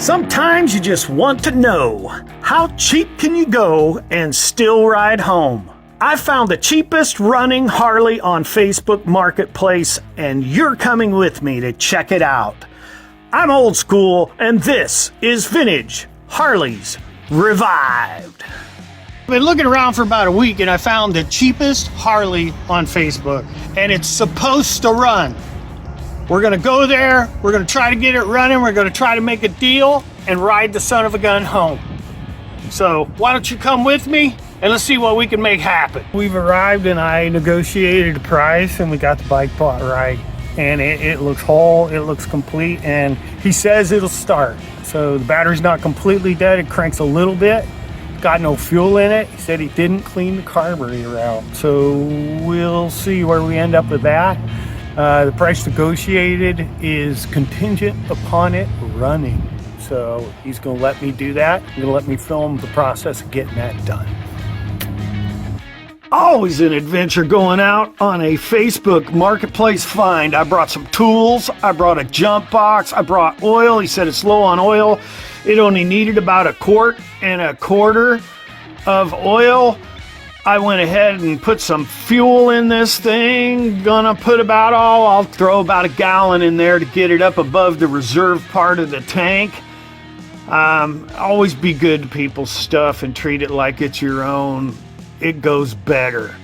Sometimes you just want to know, how cheap can you go and still ride home? I found the cheapest running Harley on Facebook Marketplace, and you're coming with me to check it out. I'm old school, and this is vintage Harleys Revived. I've been looking around for about a week, and I found the cheapest Harley on Facebook, and it's supposed to run. We're gonna go there, we're gonna try to get it running, we're gonna try to make a deal and ride the son of a gun home. So why don't you come with me and let's see what we can make happen. We've arrived and I negotiated a price and we got the bike bought right. And it looks whole, it looks complete, and he says it'll start. So the battery's not completely dead, it cranks a little bit. Got no fuel in it. He said he didn't clean the carburetor out. So we'll see where we end up with that. The price negotiated is contingent upon it running. So he's gonna let me do that. He's gonna let me film the process of getting that done. Always an adventure going out on a Facebook Marketplace find. I brought some tools, I brought a jump box, I brought oil. He said it's low on oil. It only needed about 1.25 quarts of oil. I went ahead and put some fuel in this thing. I'll throw about 1 gallon in there to get it up above the reserve part of the tank. Always be good to people's stuff and treat it like it's your own. It goes better.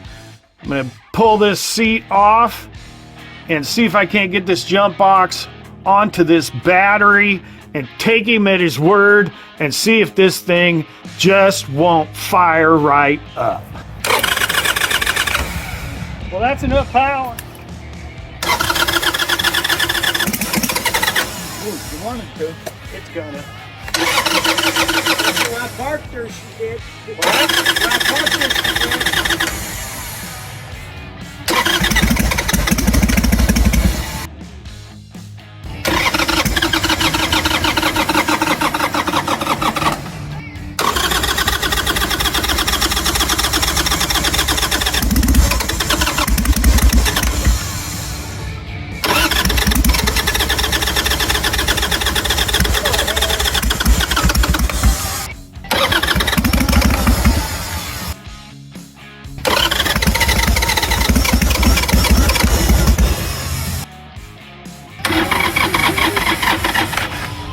I'm gonna pull this seat off and see if I can't get this jump box onto this battery and take him at his word and see if this thing just won't fire right up. Well, that's enough power. Ooh, you wanted to. It's gonna. When I parked her, she did. What? When I parked her, she did.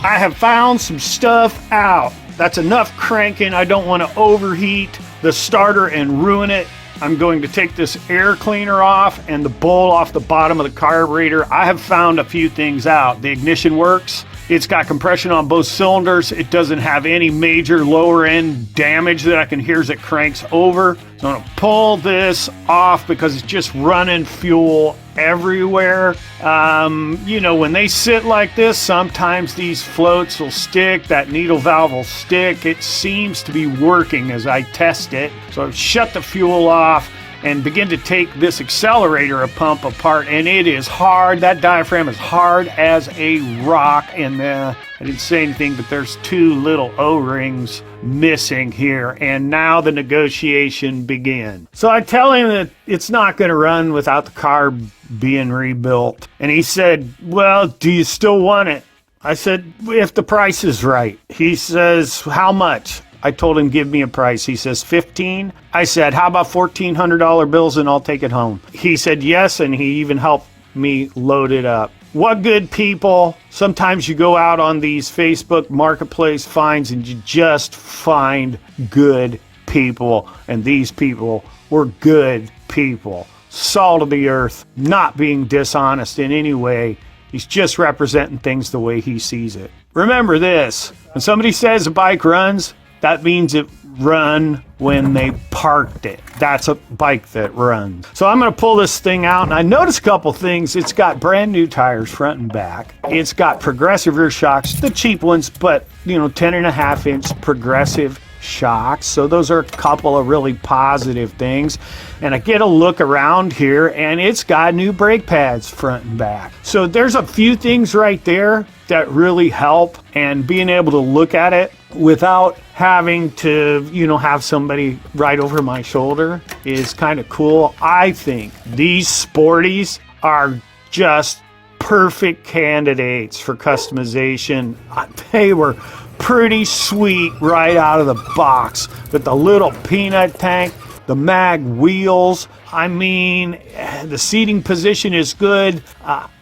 I have found some stuff out. That's enough cranking. I don't want to overheat the starter and ruin it. I'm going to take this air cleaner off and the bowl off the bottom of the carburetor. I have found a few things out. The ignition works. It's got compression on both cylinders. It doesn't have any major lower end damage that I can hear as it cranks over. So I'm gonna pull this off because it's just running fuel everywhere. You know, when they sit like this, sometimes these floats will stick, that needle valve will stick. It seems to be working as I test it. So I've shut the fuel off and begin to take this accelerator pump apart, and it is hard. That diaphragm is hard as a rock, and I didn't say anything, but there's 2 little O-rings missing here, and now the negotiation begins. So I tell him that it's not going to run without the carb being rebuilt, and he said, well, do you still want it? I said, if the price is right. He says, how much? I told him, give me a price. He says, 15. I said, how about $1,400 bills and I'll take it home? He said yes, and he even helped me load it up. What good people. Sometimes you go out on these Facebook Marketplace finds and you just find good people. And these people were good people. Salt of the earth, not being dishonest in any way. He's just representing things the way he sees it. Remember this, when somebody says a bike runs, that means it run when they parked it. That's a bike that runs. So I'm gonna pull this thing out, and I noticed a couple things. It's got brand new tires front and back. It's got progressive rear shocks, the cheap ones, but 10.5-inch progressive shocks. So those are a couple of really positive things. And I get a look around here, and it's got new brake pads front and back. So there's a few things right there that really help, and being able to look at it without having to, have somebody right over my shoulder is kind of cool. I think these Sporties are just perfect candidates for customization. They were pretty sweet right out of the box with the little peanut tank, the mag wheels. I mean, the seating position is good.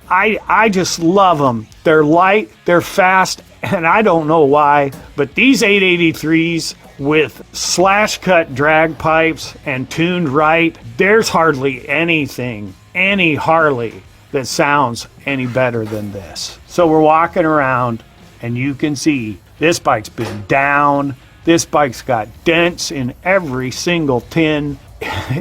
I just love them. They're light, they're fast, and I don't know why, but these 883s with slash cut drag pipes and tuned right, there's hardly anything, any Harley that sounds any better than this. So we're walking around and you can see this bike's been down. This bike's got dents in every single tin.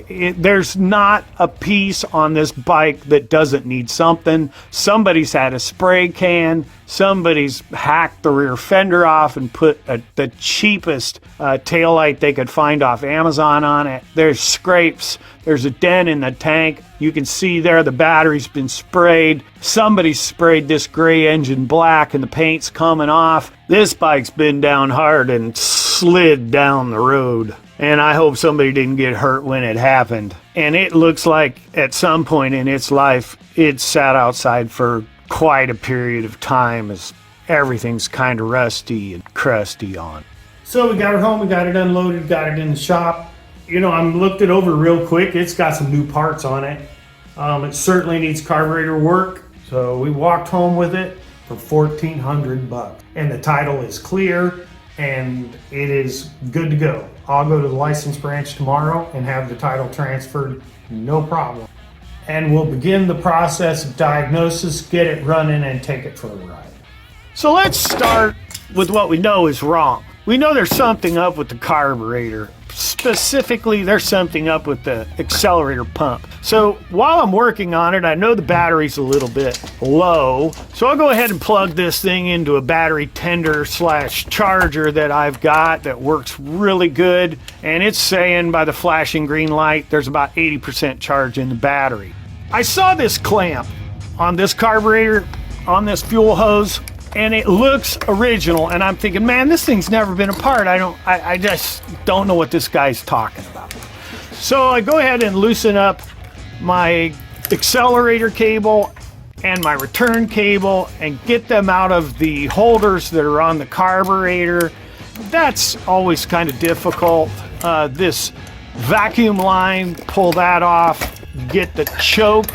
There's not a piece on this bike that doesn't need something. Somebody's had a spray can. Somebody's hacked the rear fender off and put the cheapest taillight they could find off Amazon on it. There's scrapes. There's a dent in the tank. You can see there the battery's been sprayed. Somebody sprayed this gray engine black and the paint's coming off. This bike's been down hard and slid down the road. And I hope somebody didn't get hurt when it happened. And it looks like at some point in its life, it sat outside for quite a period of time as everything's kind of rusty and crusty on. So we got it home, we got it unloaded, got it in the shop. You know, I looked it over real quick. It's got some new parts on it. It certainly needs carburetor work. So we walked home with it for $1,400. And the title is clear and it is good to go. I'll go to the license branch tomorrow and have the title transferred, no problem. And we'll begin the process of diagnosis, get it running, and take it for a ride. So let's start with what we know is wrong. We know there's something up with the carburetor. Specifically, there's something up with the accelerator pump. So while I'm working on it, I know the battery's a little bit low. So I'll go ahead and plug this thing into a battery tender / charger that I've got that works really good. And it's saying by the flashing green light, there's about 80% charge in the battery. I saw this clamp on this carburetor, on this fuel hose, and it looks original, and I'm thinking, man, this thing's never been apart. I just don't know what this guy's talking about. So I go ahead and loosen up my accelerator cable and my return cable and get them out of the holders that are on the carburetor. That's always kind of difficult. This vacuum line, pull that off, get the choke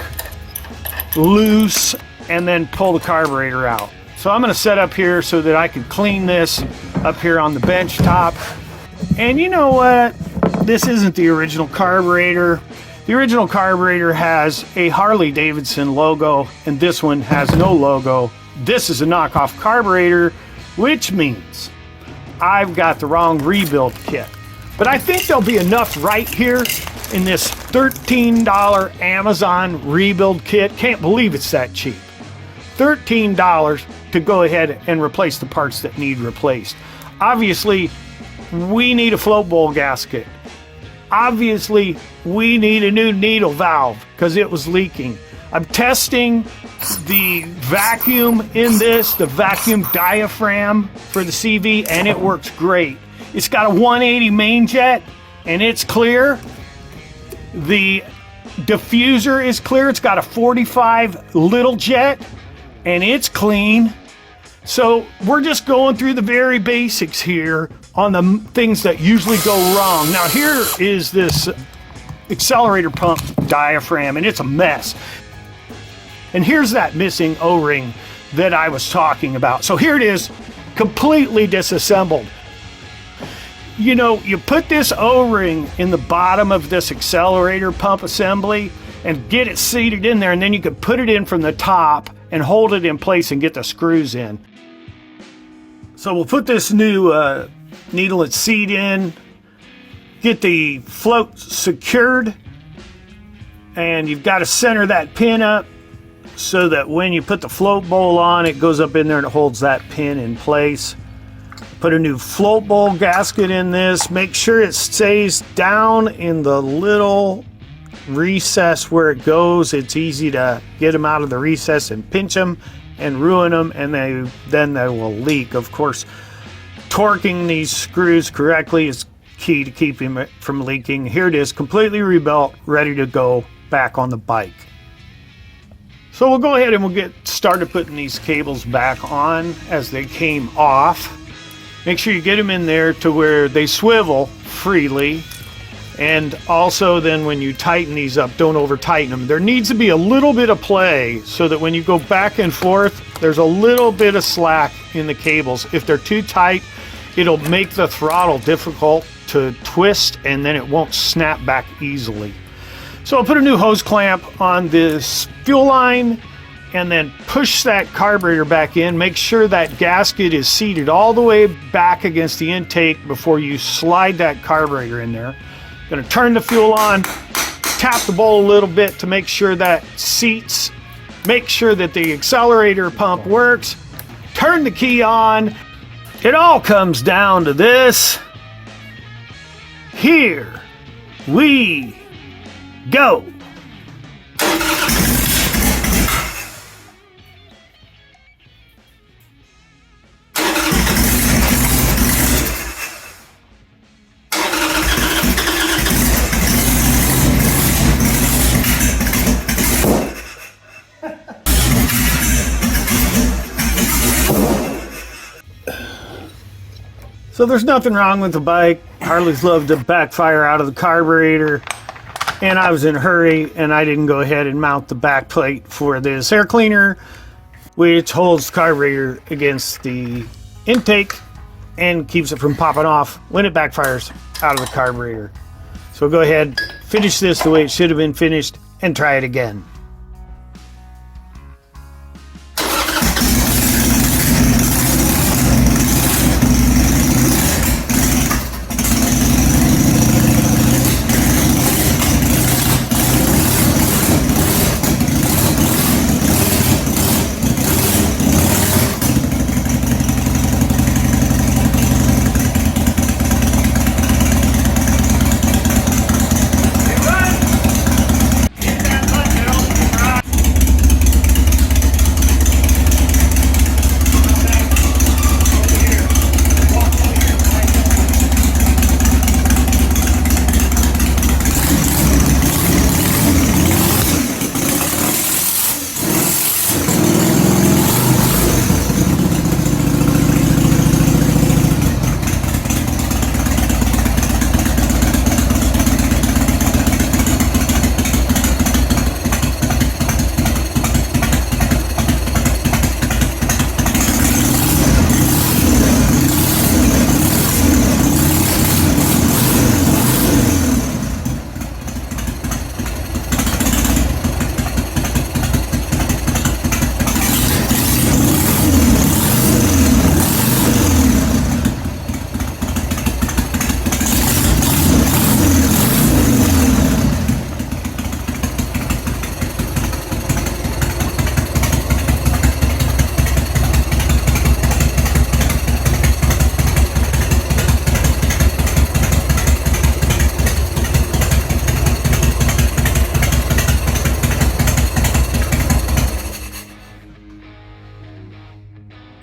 loose, and then pull the carburetor out. So I'm going to set up here so that I can clean this up here on the bench top. And you know what? This isn't the original carburetor. The original carburetor has a Harley Davidson logo, and this one has no logo. This is a knockoff carburetor, which means I've got the wrong rebuild kit. But I think there'll be enough right here in this $13 Amazon rebuild kit. Can't believe it's that cheap. $13 to go ahead and replace the parts that need replaced. Obviously, we need a float bowl gasket. Obviously, we need a new needle valve because it was leaking. I'm testing the vacuum in this, the vacuum diaphragm for the CV, and it works great. It's got a 180 main jet, and it's clear. The diffuser is clear. It's got a 45 little jet, and it's clean. So we're just going through the very basics here on the things that usually go wrong. Now here is this accelerator pump diaphragm, and it's a mess. And here's that missing O-ring that I was talking about. So here it is, completely disassembled. You know, you put this O-ring in the bottom of this accelerator pump assembly and get it seated in there, and then you could put it in from the top and hold it in place and get the screws in. So we'll put this new needle and seat in, get the float secured, and you've got to center that pin up so that when you put the float bowl on, it goes up in there and it holds that pin in place. Put a new float bowl gasket in this. Make sure it stays down in the little recess where it goes. It's easy to get them out of the recess and pinch them and ruin them, and then they will leak. Of course, torquing these screws correctly is key to keeping it from leaking. Here it is, completely rebuilt, ready to go back on the bike. So we'll go ahead and we'll get started putting these cables back on as they came off. Make sure you get them in there to where they swivel freely. And also then when you tighten these up, don't over tighten them. There needs to be a little bit of play so that when you go back and forth, there's a little bit of slack in the cables. If they're too tight, it'll make the throttle difficult to twist and then it won't snap back easily. So I'll put a new hose clamp on this fuel line and then push that carburetor back in. Make sure that gasket is seated all the way back against the intake before you slide that carburetor in there. Gonna turn the fuel on, tap the bowl a little bit to make sure that seats, make sure that the accelerator pump works, turn the key on. It all comes down to this. Here we go. So there's nothing wrong with the bike. Harleys love to backfire out of the carburetor. And I was in a hurry and I didn't go ahead and mount the back plate for this air cleaner, which holds the carburetor against the intake and keeps it from popping off when it backfires out of the carburetor. So go ahead, finish this the way it should have been finished and try it again.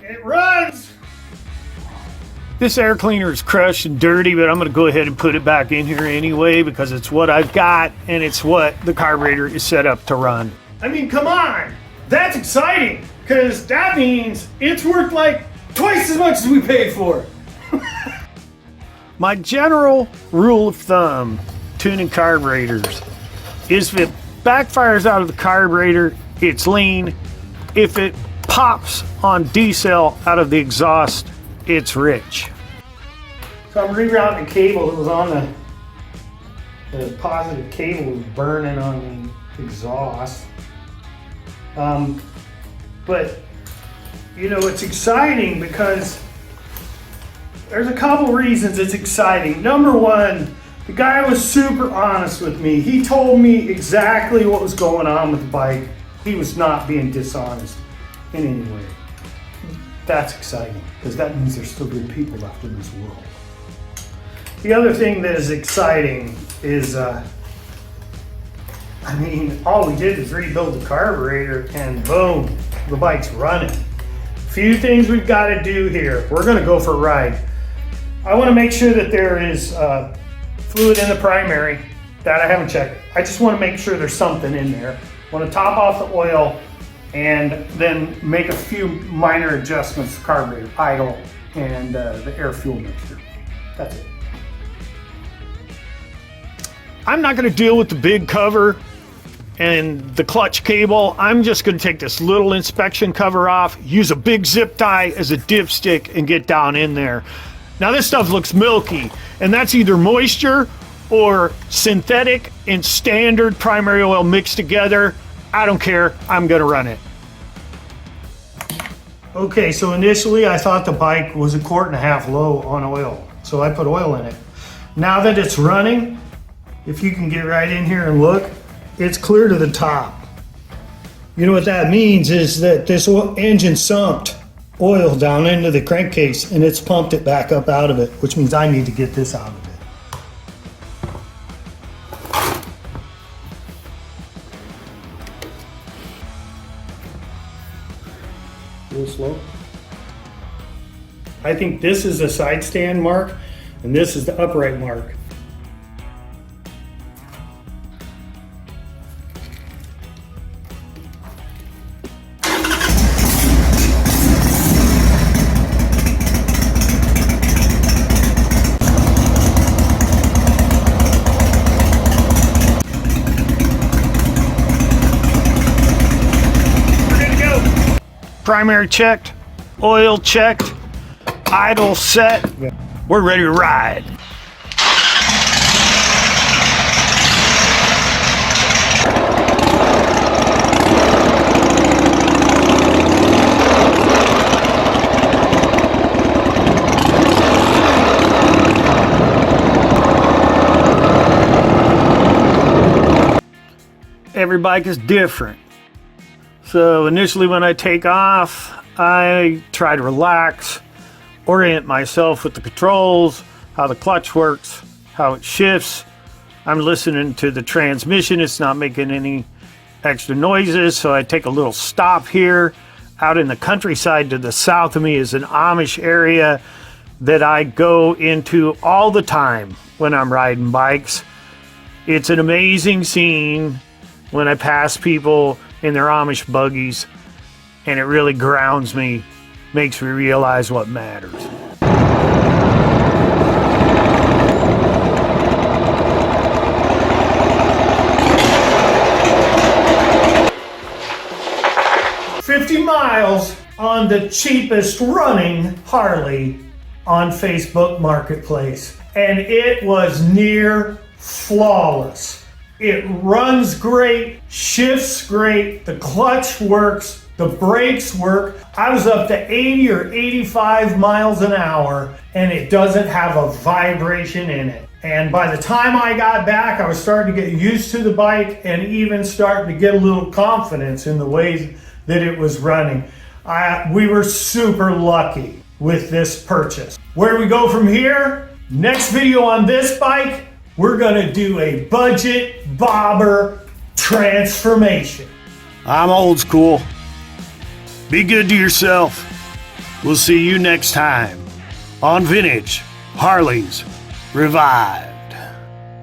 It runs! This air cleaner is crushed and dirty, but I'm going to go ahead and put it back in here anyway because it's what I've got and it's what the carburetor is set up to run. I mean, come on! That's exciting because that means it's worth like twice as much as we paid for it. My general rule of thumb tuning carburetors is if it backfires out of the carburetor, it's lean. If it pops on decel out of the exhaust, it's rich. So I'm rerouting the cable that was on the positive cable was burning on the exhaust. But you know, it's exciting because there's a couple reasons it's exciting. Number one, the guy was super honest with me. He told me exactly what was going on with the bike. He was not being dishonest in any way. That's exciting because that means there's still good people left in this world. The other thing that is exciting is, I mean, all we did was rebuild the carburetor and boom, the bike's running. Few things we've got to do here. We're going to go for a ride. I want to make sure that there is fluid in the primary. That I haven't checked. I just want to make sure there's something in there. I want to top off the oil and then make a few minor adjustments to carburetor, idle, and the air-fuel mixture. That's it. I'm not going to deal with the big cover and the clutch cable. I'm just going to take this little inspection cover off, use a big zip tie as a dipstick, and get down in there. Now this stuff looks milky, and that's either moisture or synthetic and standard primary oil mixed together. I don't care, I'm going to run it. Okay, so initially I thought the bike was 1.5 quarts low on oil, so I put oil in it. Now that it's running, if you can get right in here and look, it's clear to the top. You know what that means is that this engine sumped oil down into the crankcase and it's pumped it back up out of it, which means I need to get this out of it. A little slow. I think this is the side stand mark and this is the upright mark. Primary checked, oil checked, idle set. We're ready to ride. Every bike is different. So initially when I take off, I try to relax, orient myself with the controls, how the clutch works, how it shifts. I'm listening to the transmission. It's not making any extra noises, so I take a little stop here. Out in the countryside to the south of me is an Amish area that I go into all the time when I'm riding bikes. It's an amazing scene when I pass people in their Amish buggies, and it really grounds me, makes me realize what matters. $50 miles on the cheapest running Harley on Facebook Marketplace, and it was near flawless. It runs great, shifts great, the clutch works, the brakes work. I was up to 80 or 85 miles an hour and it doesn't have a vibration in it. And by the time I got back, I was starting to get used to the bike and even starting to get a little confidence in the way that it was running. We were super lucky with this purchase. Where do we go from here? Next video on this bike, we're gonna do a budget bobber transformation. I'm old school. Be good to yourself. We'll see you next time on Vintage Harleys Revived.